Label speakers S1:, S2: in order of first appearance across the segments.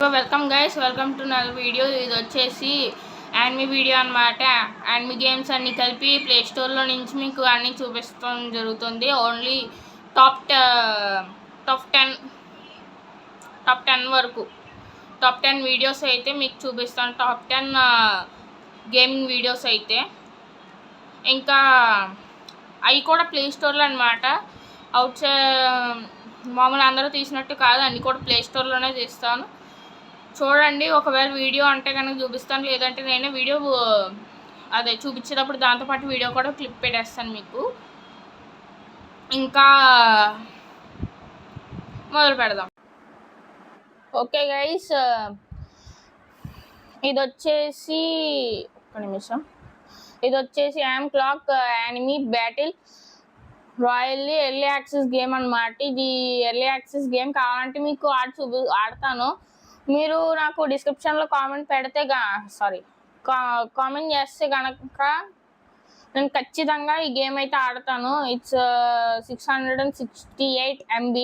S1: Welcome guys, welcome to నా video. ఇది వచ్చేసి యానిమీ వీడియో అనమాట. యానిమీ గేమ్స్ అన్నీ కలిపి ప్లే స్టోర్లో నుంచి మీకు అన్నీ చూపిస్తాం జరుగుతుంది. Only top top ten top 10 వరకు టాప్ 10 వీడియోస్ అయితే మీకు చూపిస్తాను. టాప్ 10 గేమింగ్ వీడియోస్ అయితే ఇంకా అవి కూడా ప్లే స్టోర్లో అనమాట. అవుట్ సైడ్ మామూలు అందరూ తీసినట్టు కాదు, అన్నీ కూడా ప్లే స్టోర్లోనే తీస్తాను. చూడండి, ఒకవేళ వీడియో అంటే కనుక చూపిస్తాను, లేదంటే నేనే వీడియో అదే చూపించేటప్పుడు దాంతోపాటు వీడియో కూడా క్లిప్ పెట్టేస్తాను మీకు. ఇంకా మొదలు పెడదాం. ఓకే గైస్, ఇది వచ్చేసి ఒక్క నిమిషం. ఇది వచ్చేసి am clock anime battle royale early access game అనమాట. ఇది ఎర్లీ యాక్సెస్ గేమ్. కావాలంటే మీకు ఆడతాను. మీరు నాకు డిస్క్రిప్షన్లో కామెంట్ పెడితే కామెంట్ చేస్తే కనుక నేను ఖచ్చితంగా ఈ గేమ్ అయితే ఆడతాను. ఇట్స్ 668 MB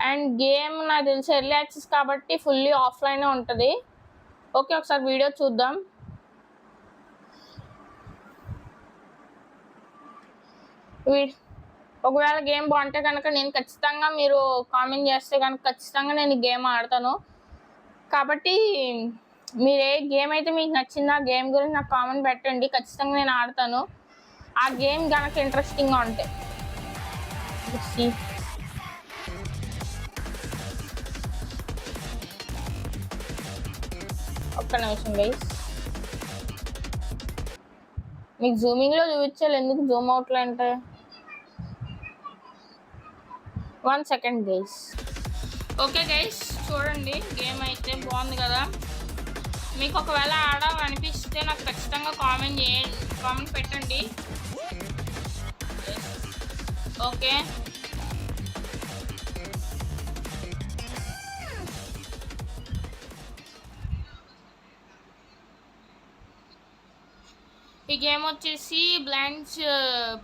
S1: అండ్ గేమ్ నాకు తెలిసి ఎర్లీ యాక్సెస్ కాబట్టి ఫుల్లీ ఆఫ్లైనే ఉంటుంది. ఓకే, ఒకసారి వీడియో చూద్దాం. ఒకవేళ గేమ్ బాగుంటే కనుక నేను ఖచ్చితంగా, మీరు కామెంట్ చేస్తే కనుక ఖచ్చితంగా నేను గేమ్ ఆడతాను. కాబట్టి మీరు ఏ గేమ్ అయితే మీకు నచ్చిందో ఆ గేమ్ గురించి నాకు కామెంట్ పెట్టండి, ఖచ్చితంగా నేను ఆడతాను. ఆ గేమ్ కనుక ఇంట్రెస్టింగ్గా ఉంటాయి. ఒక్క నిమిషం గైస్, మీకు జూమింగ్లో చూపించాలి, ఎందుకు జూమ్ అవుట్లో అంటే 1 సెకండ్ గైస్. ఓకే గైస్, చూడండి, గేమ్ అయితే బాగుంది కదా. మీకు ఒకవేళ ఆడాలనిపిస్తే నాకు ఖచ్చితంగా కామెంట్ పెట్టండి. ఓకే, ఈ గేమ్ వచ్చేసి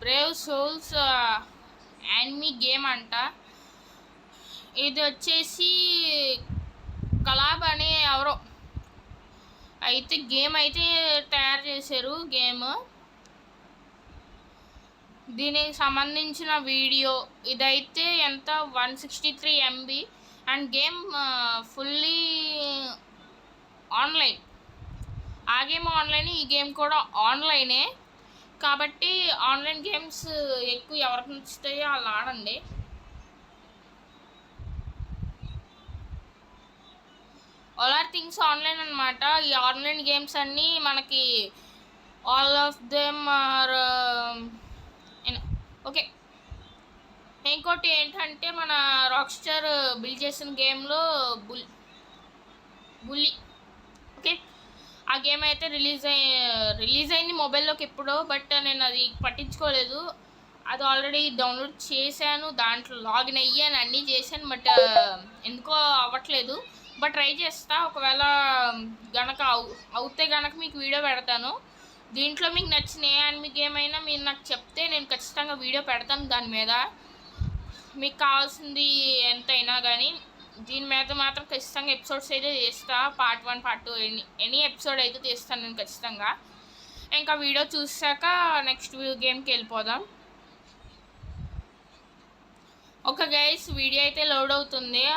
S1: బ్రేవ్ సోల్స్ యానిమీ గేమ్ అంట. ఇది వచ్చేసి కలాబ్ అనే ఎవరో అయితే గేమ్ అయితే తయారు చేశారు. దీనికి సంబంధించిన వీడియో ఇదైతే ఎంత 163 MB and game fully online. ఆ గేమ్ ఆన్లైన్, ఈ గేమ్ కూడా ఆన్లైనే. కాబట్టి ఆన్లైన్ గేమ్స్ ఎక్కువ ఎవరికి నచ్చుతాయో వాళ్ళు ఆడండి. ఆల్ ఆర్ థింగ్స్ ఆన్లైన్ అనమాట. ఈ ఆన్లైన్ గేమ్స్ అన్నీ మనకి all of them are okay. ఇంకోటి ఏంటంటే మన రాక్ స్టార్ బిల్డ్ చేసిన గేమ్లో బుల్లి. ఓకే, ఆ గేమ్ అయితే రిలీజ్ అయింది మొబైల్లోకి ఎప్పుడో, బట్ నేను అది పట్టించుకోలేదు. అది ఆల్రెడీ డౌన్లోడ్ చేశాను, దాంట్లో లాగిన్ అయ్యాను, అన్నీ చేశాను, బట్ ఎందుకో అవ్వట్లేదు. బట్ ట్రై చేస్తా. ఒకవేళ గనక అవుతే గనక మీకు వీడియో పెడతాను. దీంట్లో మీకు నచ్చిన ఏ యానిమీ గేమ్ అయినా మీరు నాకు చెప్తే నేను ఖచ్చితంగా వీడియో పెడతాను. దాని మీద మీకు కావాల్సింది ఎంతైనా కానీ దీని మీద మాత్రం ఖచ్చితంగా ఎపిసోడ్స్ అయితే చేస్తా. పార్ట్ 1 పార్ట్ 2 ఎనీ ఎపిసోడ్ అయితే తీస్తాను నేను ఖచ్చితంగా. ఇంకా వీడియో చూసాక నెక్స్ట్ గేమ్కి వెళ్ళిపోదాం. ఓకే గైస్, వీడియో అయితే లోడ్ అవుతుంది.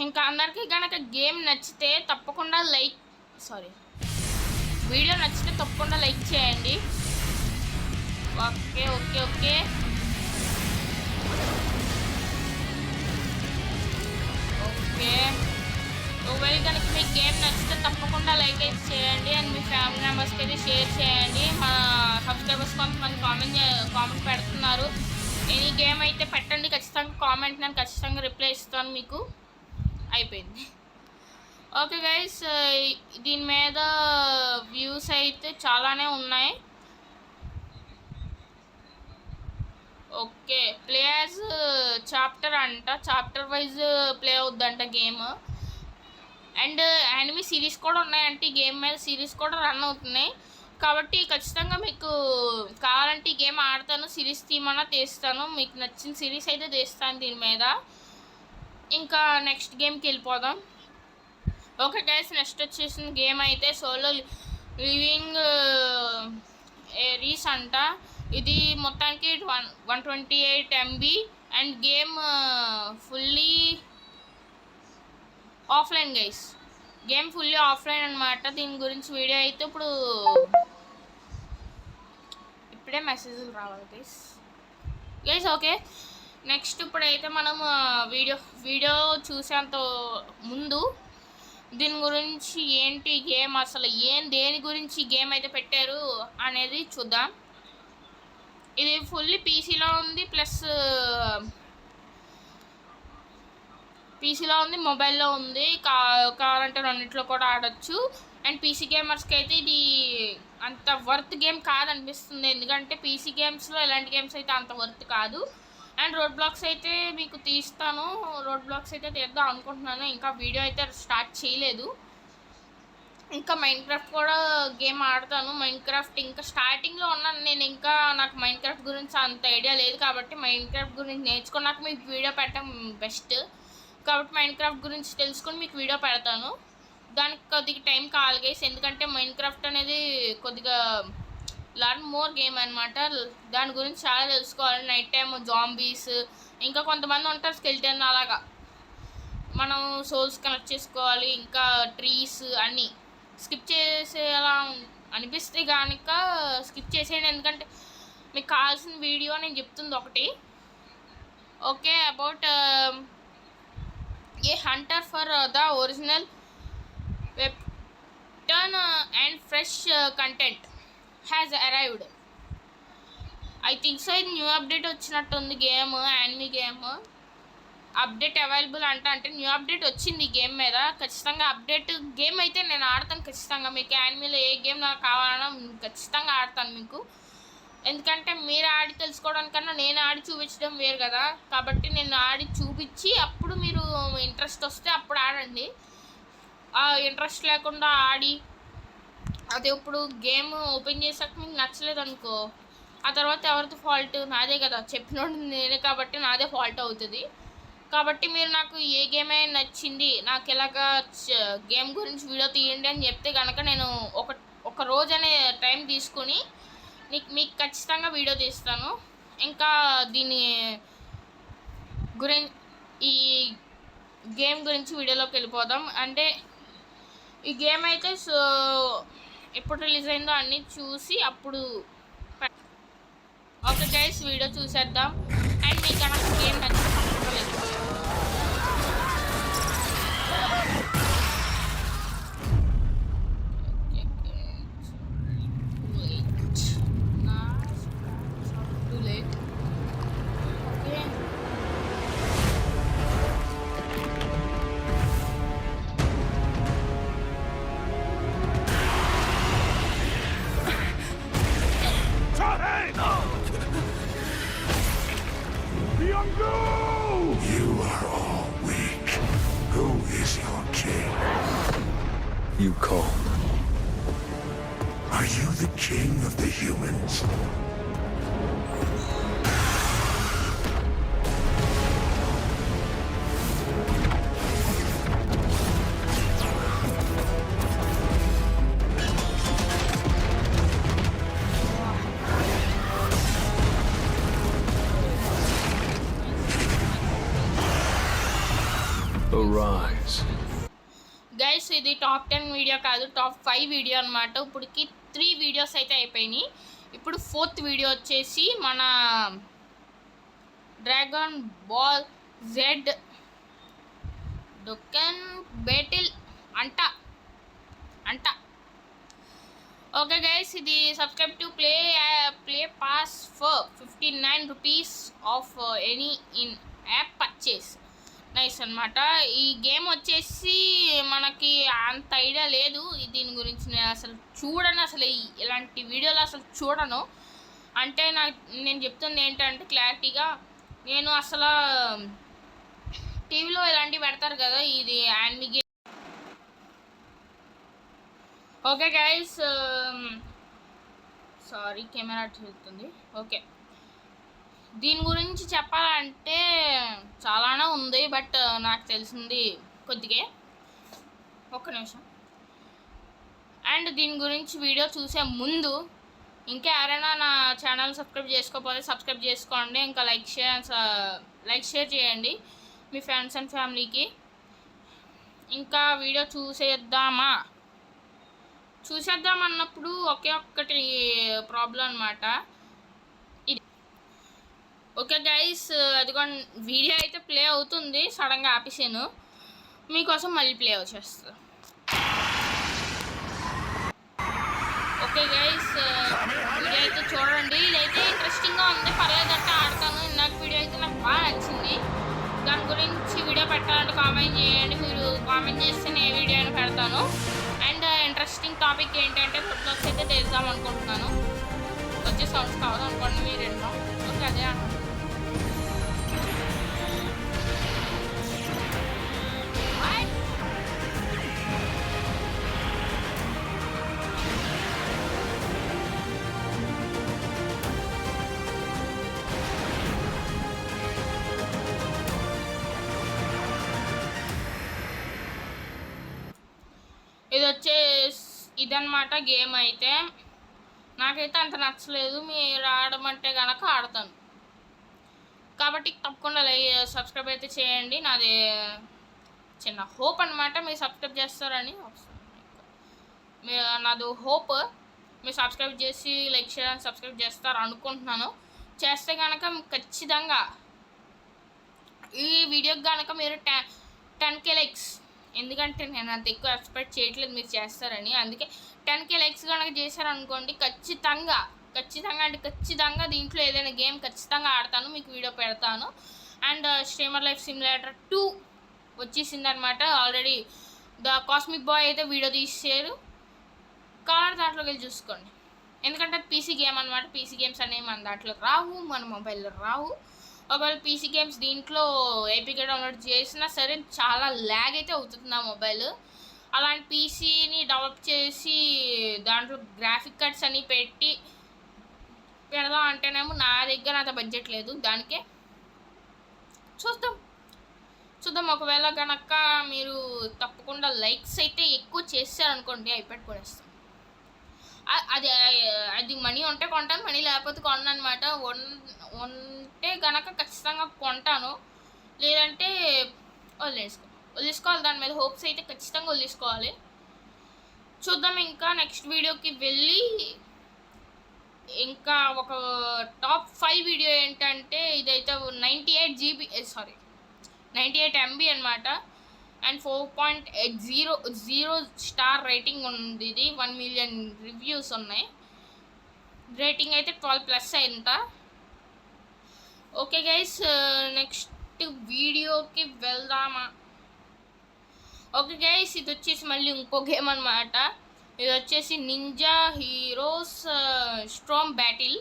S1: ఇంకా అందరికీ కనుక గేమ్ నచ్చితే తప్పకుండా వీడియో నచ్చితే తప్పకుండా లైక్ చేయండి. ఓకే ఓకే ఓకే ఓకే ఒకవేళ కనుక మీకు గేమ్ నచ్చితే తప్పకుండా లైక్ అయితే చేయండి అండ్ మీ ఫ్యామిలీ మెంబర్స్కి అయితే షేర్ చేయండి. మా సబ్స్క్రైబర్స్ కొంతమంది కామెంట్ పెడుతున్నారు. ఎనీ గేమ్ అయితే పెట్టండి ఖచ్చితంగా కామెంట్, నేను ఖచ్చితంగా రిప్లై ఇస్తాను మీకు. అయిపోయింది. ఓకే గైస్, దీని మీద వ్యూస్ అయితే చాలానే ఉన్నాయి. ఓకే, ప్లే యాజ్ చాప్టర్ అంట, చాప్టర్ వైజ్ ప్లే అవుద్దంట గేమ్. అండ్ యానిమీ సిరీస్ కూడా ఉన్నాయంటే ఈ గేమ్ మీద సిరీస్ కూడా రన్ అవుతున్నాయి. కాబట్టి ఖచ్చితంగా మీకు కావాలంటే ఈ గేమ్ ఆడతాను, సిరీస్ తీయమన్నా తీస్తాను. మీకు నచ్చిన సిరీస్ అయితే తీస్తాను దీని మీద. ఇంకా నెక్స్ట్ గేమ్కి వెళ్ళిపోదాం. ఓకే గైస్, నెక్స్ట్ వచ్చేసిన గేమ్ అయితే సోలో లివింగ్ ఏరీస్ అంట. ఇది మొత్తానికి 128 MB and game fully offline guys. Game fully offline అనమాట. దీని గురించి వీడియో అయితే ఇప్పుడే మెసేజ్లు రావాలి గైస్. ఓకే, నెక్స్ట్ ఇప్పుడైతే మనం వీడియో చూసేంత ముందు దీని గురించి ఏంటి గేమ్, అసలు దేని గురించి గేమ్ అయితే పెట్టారు అనేది చూద్దాం. ఇది ఫుల్లీ పీసీలో ఉంది, ప్లస్ పీసీలో ఉంది, మొబైల్లో ఉంది. కావాలంటే రెండిట్లో కూడా ఆడొచ్చు. అండ్ పీసీ గేమర్స్కి అయితే ఇది అంత వర్త్ గేమ్ కాదనిపిస్తుంది, ఎందుకంటే పీసీ గేమ్స్లో ఇలాంటి గేమ్స్ అయితే అంత వర్త్ కాదు. అండ్ రోడ్ బ్లాక్స్ అయితే మీకు తీస్తాను, రోడ్ బ్లాక్స్ అయితే తీద్దాం అనుకుంటున్నాను. ఇంకా వీడియో అయితే స్టార్ట్ చేయలేదు. ఇంకా మైండ్ క్రాఫ్ట్ కూడా గేమ్ ఆడతాను. మైండ్ క్రాఫ్ట్ ఇంకా స్టార్టింగ్లో ఉన్నాను నేను. ఇంకా నాకు మైండ్ క్రాఫ్ట్ గురించి అంత ఐడియా లేదు, కాబట్టి మైండ్ క్రాఫ్ట్ గురించి నేర్చుకున్నాక మీకు వీడియో పెట్టడం బెస్ట్. కాబట్టి మైండ్ క్రాఫ్ట్ గురించి తెలుసుకొని మీకు వీడియో పెడతాను. దానికి కొద్దిగా టైం కావాలి గైస్, ఎందుకంటే మైండ్ క్రాఫ్ట్ అనేది కొద్దిగా లర్న్ మోర్ గేమ్ అనమాట. దాని గురించి చాలా తెలుసుకోవాలి. నైట్ టైం జాంబీస్, ఇంకా కొంతమంది ఉంటారు స్కెల్టన్, అలాగా మనం సోల్స్ కనెక్ట్ చేసుకోవాలి. ఇంకా ట్రీస్ అన్నీ స్కిప్ చేసేలా అనిపిస్తే కనుక స్కిప్ చేసేయండి, ఎందుకంటే మీకు కావాల్సిన వీడియో నేను చెప్తుంది ఒకటి. Okay, about a Hunter for the original weapon and fresh content has arrived. I think so ఇది న్యూ అప్డేట్ వచ్చినట్టుంది. యానిమీ గేమ్ అప్డేట్ అవైలబుల్ అంటే న్యూ అప్డేట్ వచ్చింది గేమ్ మీద. ఖచ్చితంగా అప్డేట్ గేమ్ అయితే నేను ఆడతాను ఖచ్చితంగా. మీకు యానిమీలో ఏ గేమ్ నాకు కావాలన్నా ఖచ్చితంగా ఆడతాను మీకు, ఎందుకంటే మీరు ఆడి తెలుసుకోవడానికన్నా నేను ఆడి చూపించడం వేరు కదా. కాబట్టి నేను ఆడి చూపించి అప్పుడు మీరు ఇంట్రెస్ట్ వస్తే అప్పుడు ఆడండి. ఇంట్రెస్ట్ లేకుండా ఆడి అదే ఇప్పుడు గేమ్ ఓపెన్ చేసాక మీకు నచ్చలేదు అనుకో, ఆ తర్వాత ఎవరితో ఫాల్ట్? నాదే కదా, చెప్పినోడు నేనే కాబట్టి నాదే ఫాల్ట్ అవుతుంది. కాబట్టి మీరు నాకు ఏ గేమ్ అయినా నచ్చింది, నాకు ఎలాగా గేమ్ గురించి వీడియో తీయండి అని చెప్తే కనుక నేను ఒక రోజు అనే టైం తీసుకుని మీకు ఖచ్చితంగా వీడియో తీస్తాను. ఇంకా దీని ఈ గేమ్ గురించి వీడియోలోకి వెళ్ళిపోదాం. అంటే ఈ గేమ్ అయితే ఎప్పుడు రిలీజ్ అయిందో అన్నీ చూసి అప్పుడు. ఓకే గైస్, వీడియో చూసేద్దాం. అండ్ మీకు కనుక గేమ్ నచ్చింది
S2: You are all weak. Who is your king? You called. Are you the king of the humans? Arise.
S1: Guys, ఇది టాప్ 10 వీడియో కాదు, టాప్ 5 వీడియో అనమాట. ఇప్పటికి 3 వీడియోస్ అయితే అయిపోయినాయి. ఇప్పుడు 4th వీడియో వచ్చేసి మన డ్రాగన్ బాల్ జెడ్ డొకెన్ బ్యాటిల్ అంట. ఓకే గైస్, ఇది subscribe to play pass for 59 rupees of any in app purchase. Nice అనమాట. ఈ గేమ్ వచ్చేసి మనకి అంత ఐడియా లేదు దీని గురించి. నేను అసలు చూడను, అసలు ఇలాంటి వీడియోలు అసలు చూడను. అంటే నేను చెప్తుంది ఏంటంటే క్లారిటీగా, నేను అసలు టీవీలో ఇలాంటివి పెడతారు కదా, ఇది anime game. Okay guys, sorry camera తిరుగుతుంది. ఓకే దీని గురించి చెప్పాలంటే చాలానే ఉంది, బట్ నాకు తెలిసింది కొద్దిగే. ఒక్క నిమిషం. అండ్ దీని గురించి వీడియో చూసే ముందు ఇంకా ఎవరైనా నా ఛానల్ సబ్స్క్రైబ్ చేసుకోకపోతే సబ్స్క్రైబ్ చేసుకోండి. ఇంకా లైక్ షేర్ చేయండి మీ ఫ్రెండ్స్ అండ్ ఫ్యామిలీకి. ఇంకా వీడియో చూసేద్దాం అన్నప్పుడు ఒకే ఒక్కటి ప్రాబ్లం అనమాట. ఇది ఓకే గైస్, అదిగోండి వీడియో అయితే ప్లే అవుతుంది. సడన్గా ఆపేసాను, మీకోసం మళ్ళీ ప్లే వచ్చేస్తుంది. ఓకే గైస్, వీడియో అయితే చూడండి. ఇదైతే ఇంట్రెస్టింగ్గా ఉంది, పర్లేదంటే ఆడతాను. ఇందాక వీడియో అయితే నాకు బాగా నచ్చింది. దాని గురించి వీడియో పెట్టాలంటే కామెంట్ చేయండి. మీరు కామెంట్ చేస్తే నేను ఏ వీడియో అయినా పెడతాను. అండ్ ఇంట్రెస్టింగ్ టాపిక్ ఏంటంటే ఫుడ్బ్లాగ్స్ అయితే తెద్దాం అనుకుంటున్నాను. వచ్చే సౌండ్స్ కావాలనుకోండి మీరు ఎన్నో. ఓకే, అదే అంటాను. ఇదన్నమాట గేమ్ అయితే. నాకైతే అంత నచ్చలేదు. మీరు ఆడమంటే కనుక ఆడతాను. కాబట్టి తప్పకుండా సబ్స్క్రైబ్ అయితే చేయండి. నాది చిన్న హోప్ అనమాట, మీరు సబ్స్క్రైబ్ చేస్తారని. నాది హోప్ మీరు సబ్స్క్రైబ్ చేసి లైక్ షేర్ సబ్స్క్రైబ్ చేస్తారు అనుకుంటున్నాను. చేస్తే కనుక ఖచ్చితంగా ఈ వీడియోకి కనుక మీరు 10K లైక్స్, ఎందుకంటే నేను అంత ఎక్కువ ఎక్స్పెక్ట్ చేయట్లేదు మీరు చేస్తారని. అందుకే 10K లైక్స్ కనుక చేశారనుకోండి, ఖచ్చితంగా అంటే ఖచ్చితంగా దీంట్లో ఏదైనా గేమ్ ఖచ్చితంగా ఆడతాను, మీకు వీడియో పెడతాను. అండ్ స్ట్రీమర్ లైఫ్ సిమ్యులేటర్ 2 వచ్చేసింది అనమాట. ఆల్రెడీ ద కాస్మిక్ బాయ్ అయితే వీడియో తీసారు. కావాలంటే దాంట్లోకి వెళ్ళి చూసుకోండి, ఎందుకంటే అది పీసీ గేమ్ అనమాట. పీసీ గేమ్స్ అనేవి మన దాంట్లో రావు, మన మొబైల్లో రావు. ఒకవేళ పీసీ గేమ్స్ దీంట్లో ఏపీకే డౌన్లోడ్ చేసినా సరే చాలా ల్యాగ్ అయితే అవుతుంది నా మొబైల్. అలాంటి పీసీని డెవలప్ చేసి దాంట్లో గ్రాఫిక్ కార్డ్స్ అని పెట్టి పెడదాం అంటేనేమో నా దగ్గర అంత బడ్జెట్ లేదు. దానికే చూద్దాం. ఒకవేళ కనుక మీరు తప్పకుండా లైక్స్ అయితే ఎక్కువ చేశారనుకోండి, అయిపోయి కొనేస్తాం. అది మనీ ఉంటే కొంటాను, మనీ లేకపోతే కొనను అనమాట. ఉంటే కనుక ఖచ్చితంగా కొంటాను, లేదంటే వదిలేసుకోవాలి. దాని మీద హోప్స్ అయితే ఖచ్చితంగా వదిలేసుకోవాలి. చూద్దాం. ఇంకా నెక్స్ట్ వీడియోకి వెళ్ళి ఇంకా ఒక టాప్ 5 వీడియో ఏంటంటే, ఇదైతే 98 MB అనమాట. అండ్ 4.80 స్టార్ రేటింగ్ ఉంది. ఇది 1 మిలియన్ రివ్యూస్ ఉన్నాయి. రేటింగ్ అయితే 12+ అయింత. ఓకే గైస్, నెక్స్ట్ వీడియోకి వెళ్దామా? ఓకే గైస్, ఇది వచ్చేసి మళ్ళీ ఇంకో గేమ్ అనమాట. ఇది వచ్చేసి నింజా హీరోస్ స్ట్రామ్ బ్యాటిల్.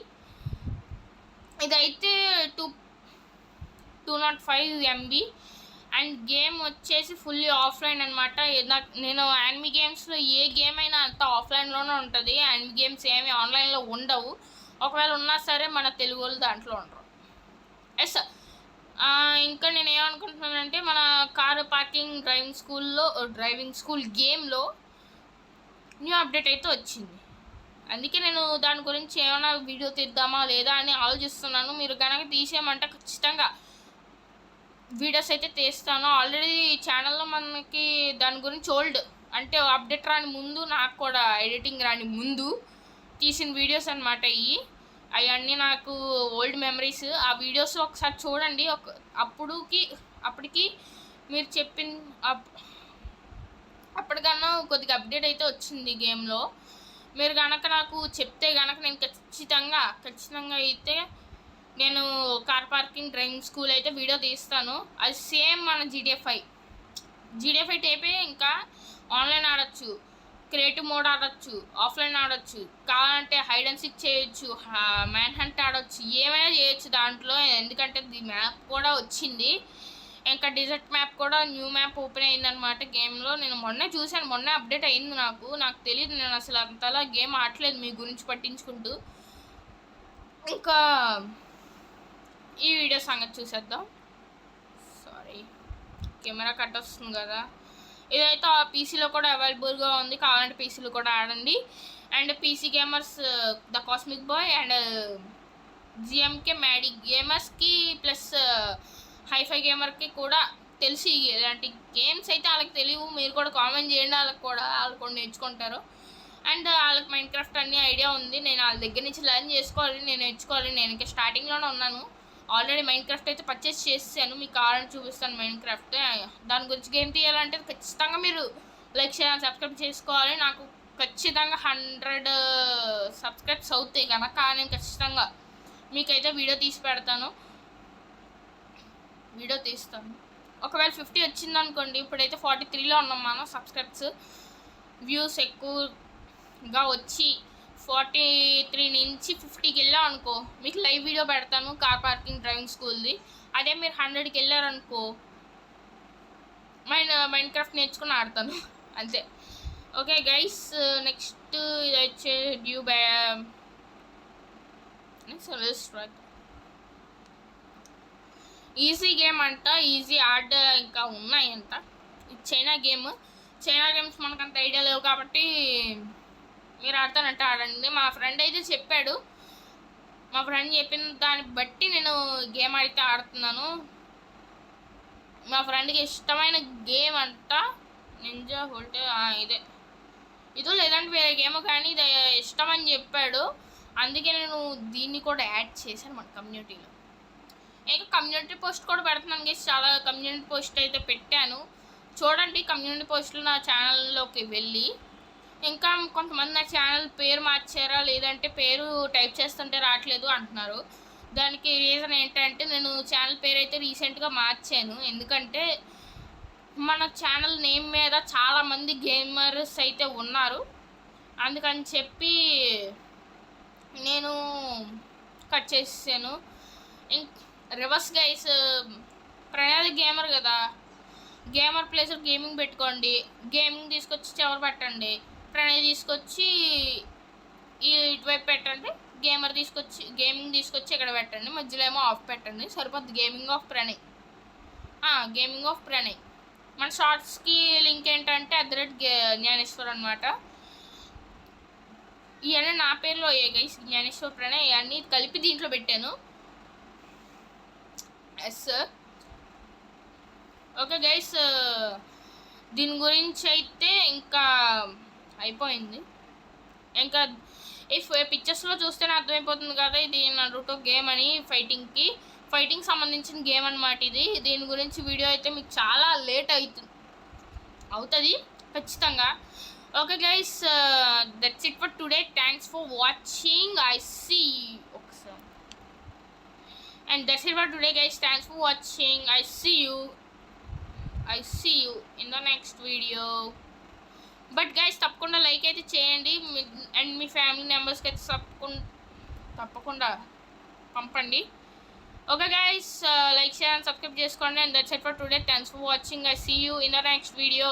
S1: ఇదైతే 205 MB. అండ్ గేమ్ వచ్చేసి ఫుల్లీ ఆఫ్లైన్ అనమాట. నేను యానిమీ గేమ్స్లో ఏ గేమ్ అయినా అంత ఆఫ్లైన్లోనే ఉంటుంది. యానిమీ గేమ్స్ ఏమి ఆన్లైన్లో ఉండవు. ఒకవేళ ఉన్నా సరే మన తెలుగు వాళ్ళు దాంట్లో ఉండరు. ఎస్, ఇంకా నేను ఏమనుకుంటున్నానంటే, మన కారు పార్కింగ్ డ్రైవింగ్ స్కూల్ గేమ్లో న్యూ అప్డేట్ అయితే వచ్చింది. అందుకే నేను దాని గురించి ఏమైనా వీడియో తీద్దామా లేదా అని ఆలోచిస్తున్నాను. మీరు కనుక తీసేయమంటే ఖచ్చితంగా వీడియోస్ అయితే తీస్తాను. ఆల్రెడీ ఛానల్లో మనకి దాని గురించి అంటే అప్డేట్ రాని ముందు, నాకు కూడా ఎడిటింగ్ రాని ముందు తీసిన వీడియోస్ అనమాట ఇవి. అవన్నీ నాకు ఓల్డ్ మెమరీస్. ఆ వీడియోస్ ఒకసారి చూడండి. అప్పటికి మీరు అప్పటికన్నా కొద్దిగా అప్డేట్ అయితే వచ్చింది గేమ్లో. మీరు కనుక నాకు చెప్తే కనుక నేను ఖచ్చితంగా అయితే నేను కార్ పార్కింగ్ డ్రైవింగ్ స్కూల్ అయితే వీడియో తీస్తాను. అది సేమ్ మన జీడిఎఫ్ టైపే. ఇంకా ఆన్లైన్ ఆడచ్చు, క్రియేటివ్ మోడ్ ఆడచ్చు, ఆఫ్లైన్ ఆడచ్చు, కావాలంటే హైడ్ అండ్ సీక్ చేయొచ్చు, మ్యాన్ హంట్ ఆడచ్చు, ఏమైనా చేయొచ్చు దాంట్లో. ఎందుకంటే ది మ్యాప్ కూడా వచ్చింది. ఇంకా డిజర్ట్ మ్యాప్ కూడా న్యూ మ్యాప్ ఓపెన్ అయిందనమాట గేమ్లో. నేను మొన్నే అప్డేట్ అయింది. నాకు తెలియదు, నేను అసలు అంతలా గేమ్ ఆడలేదు మీ గురించి పట్టించుకుంటూ. ఇంకా ఈ వీడియో సంగతి చూసేద్దాం. సారీ, కెమెరా కట్ వస్తుంది కదా. ఇదైతే ఆ పీసీలో కూడా అవైలబుల్గా ఉంది, కావాలంటే పీసీలో కూడా ఆడండి. And PC gamers the Cosmic Boy and GMK Maddy గేమర్స్కి ప్లస్ హైఫై గేమర్కి కూడా తెలిసి ఇలాంటి గేమ్స్ అయితే వాళ్ళకి తెలియవు. మీరు కూడా కామెంట్ చేయండి, వాళ్ళు కూడా నేర్చుకుంటారు. అండ్ వాళ్ళకి మైండ్ క్రాఫ్ట్ అన్ని ఐడియా ఉంది. నేను వాళ్ళ దగ్గర నుంచి లెర్న్ చేసుకోవాలి, నేను నేర్చుకోవాలి. నేను ఇంకా స్టార్టింగ్లోనే ఉన్నాను. ఆల్రెడీ మైండ్ క్రాఫ్ట్ అయితే పర్చేస్ చేసాను, మీకు కావాలని చూపిస్తాను. మైండ్ క్రాఫ్ట్ దాని గురించి గేమ్ తీయాలంటే ఖచ్చితంగా మీరు లైక్ షేర్ సబ్స్క్రైబ్ చేసుకోవాలి. నాకు ఖచ్చితంగా 100 సబ్స్క్రైబ్స్ అవుతాయి కనుక నేను ఖచ్చితంగా మీకైతే వీడియో తీస్తాను. ఒకవేళ 50 వచ్చింది అనుకోండి, ఇప్పుడైతే 43లో ఉన్నాం మనం సబ్స్క్రైబ్స్. వ్యూస్ ఎక్కువగా వచ్చి 43 నుంచి 50కి వెళ్ళాం అనుకో, మీకు లైవ్ వీడియో పెడతాను కార్ పార్కింగ్ డ్రైవింగ్ స్కూల్ది. అదే మీరు 100కి వెళ్ళారనుకో మైండ్ క్రాఫ్ట్ నేర్చుకుని ఆడతాను అంతే. ఓకే గైస్, నెక్స్ట్ ఇది వచ్చే డ్యూ ఈజీ గేమ్ అంట, ఈజీ ఆర్డ్ ఇంకా ఉన్నాయంట. ఇది చైనా గేమ్స్ మనకంత ఐడియా లేవు కాబట్టి మీరు ఆడతానంటే ఆడండి. మా ఫ్రెండ్ అయితే చెప్పాడు, మా ఫ్రెండ్ చెప్పిన దాన్ని బట్టి నేను గేమ్ అయితే ఆడుతున్నాను. మా ఫ్రెండ్కి ఇష్టమైన గేమ్ అంట నింజా హోల్టే, ఇదో లేదంటే వేరే గేమ్, కానీ ఇది ఇష్టం అని చెప్పాడు. అందుకే నేను దీన్ని కూడా యాడ్ చేశాను మన కమ్యూనిటీలో. ఇంకా కమ్యూనిటీ పోస్ట్ కూడా పెడుతున్నాను గైస్, చాలా కమ్యూనిటీ పోస్ట్ అయితే పెట్టాను. చూడండి కమ్యూనిటీ పోస్టులు నా ఛానల్లోకి వెళ్ళి. ఇంకా కొంతమంది నా ఛానల్ పేరు మార్చారా, లేదంటే పేరు టైప్ చేస్తుంటే రావట్లేదు అంటున్నారు. దానికి రీజన్ ఏంటంటే నేను ఛానల్ పేరు అయితే రీసెంట్గా మార్చాను. ఎందుకంటే మన ఛానల్ నేమ్ మీద చాలామంది గేమర్స్ అయితే ఉన్నారు, అందుకని చెప్పి నేను కట్ చేసాను. రివర్స్ గైస్, ప్రణాళి గేమర్ కదా, గేమర్ ప్లేస్లో గేమింగ్ పెట్టుకోండి. గేమింగ్ తీసుకొచ్చి చివరి పెట్టండి, ప్రణయ్ తీసుకొచ్చి ఇటువైపు పెట్టండి, గేమింగ్ తీసుకొచ్చి ఇక్కడ పెట్టండి, మధ్యలో ఏమో ఆఫ్ పెట్టండి, సరిపోద్ది. Gaming of Pranay. మన షార్ట్స్కి లింక్ ఏంటంటే @జ్ఞానేశ్వర్ అనమాట. ఇవన్నీ నా పేరులో గైస్, జ్ఞానేశ్వర్ ప్రణయ్ ఇవన్నీ కలిపి దీంట్లో పెట్టాను. ఎస్ ఓకే గైస్, దీని గురించి అయితే ఇంకా అయిపోయింది. ఇంకా ఈ పిక్చర్స్లో చూస్తేనే అర్థమైపోతుంది కదా, ఇది నరుటో గేమ్ అని, ఫైటింగ్ సంబంధించిన గేమ్ అనమాట ఇది. దీని గురించి వీడియో అయితే మీకు చాలా లేట్ అవుతుంది ఖచ్చితంగా. Okay guys, that's it for today. Thanks for watching. I see you in the next video. But guys తప్పకుండా లైక్ అయితే చేయండి, అండ్ మీ ఫ్యామిలీ మెంబర్స్కి అయితే తప్పకుండా పంపండి. Okay guys, like share and subscribe చేసుకోండి. And that's it for today. Thanks for watching. I see you in the next video.